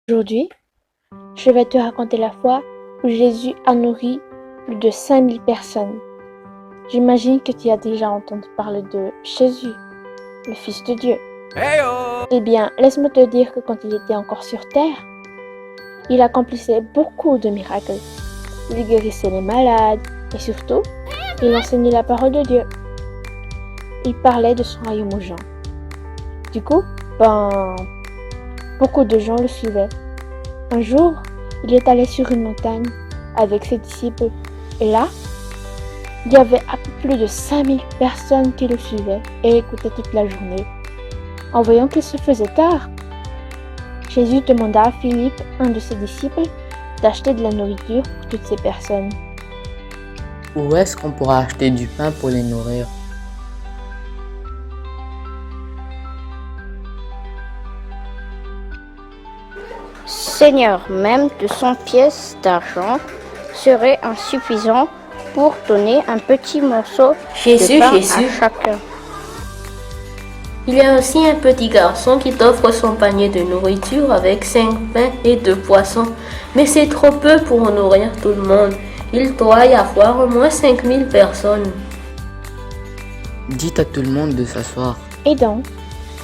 Aujourd'hui, je vais te raconter la fois où Jésus a nourri plus de 5000 personnes. J'imagine que tu as déjà entendu parler de Jésus, le Fils de Dieu. Hey-oh! Eh bien, laisse-moi te dire que quand il était encore sur terre, il accomplissait beaucoup de miracles. Il guérissait les malades et surtout, il enseignait la parole de Dieu. Il parlait de son royaume aux gens. Du coup, beaucoup de gens le suivaient. Un jour, il est allé sur une montagne avec ses disciples et là, il y avait un peu plus de 5000 personnes qui le suivaient et écoutaient toute la journée. En voyant qu'il se faisait tard, Jésus demanda à Philippe, un de ses disciples, d'acheter de la nourriture pour toutes ces personnes. Où est-ce qu'on pourra acheter du pain pour les nourrir? Seigneur, même 200 pièces d'argent serait insuffisant pour donner un petit morceau de pain à chacun. Il y a aussi un petit garçon qui t'offre son panier de nourriture avec 5 pains et 2 poissons. Mais c'est trop peu pour nourrir tout le monde. Il doit y avoir au moins 5000 personnes. Dites à tout le monde de s'asseoir. Et donc,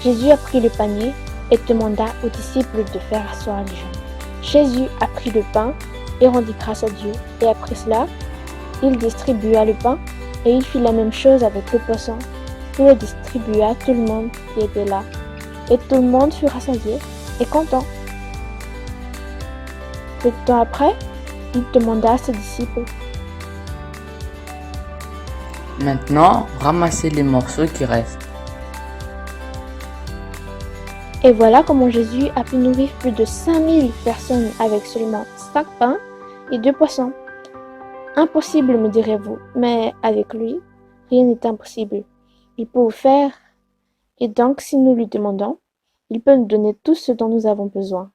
Jésus a pris le panier et demanda aux disciples de faire asseoir les gens. Jésus a pris le pain et rendit grâce à Dieu. Et après cela, il distribua le pain et il fit la même chose avec le poisson. Il le distribua à tout le monde qui était là. Et tout le monde fut rassasié et content. Peu de temps après, il demanda à ses disciples: Maintenant, ramassez les morceaux qui restent. Et voilà comment Jésus a pu nourrir plus de 5000 personnes avec seulement 5 pains et 2 poissons. Impossible, me direz-vous, mais avec lui, rien n'est impossible. Il peut vous faire, et donc si nous lui demandons, il peut nous donner tout ce dont nous avons besoin.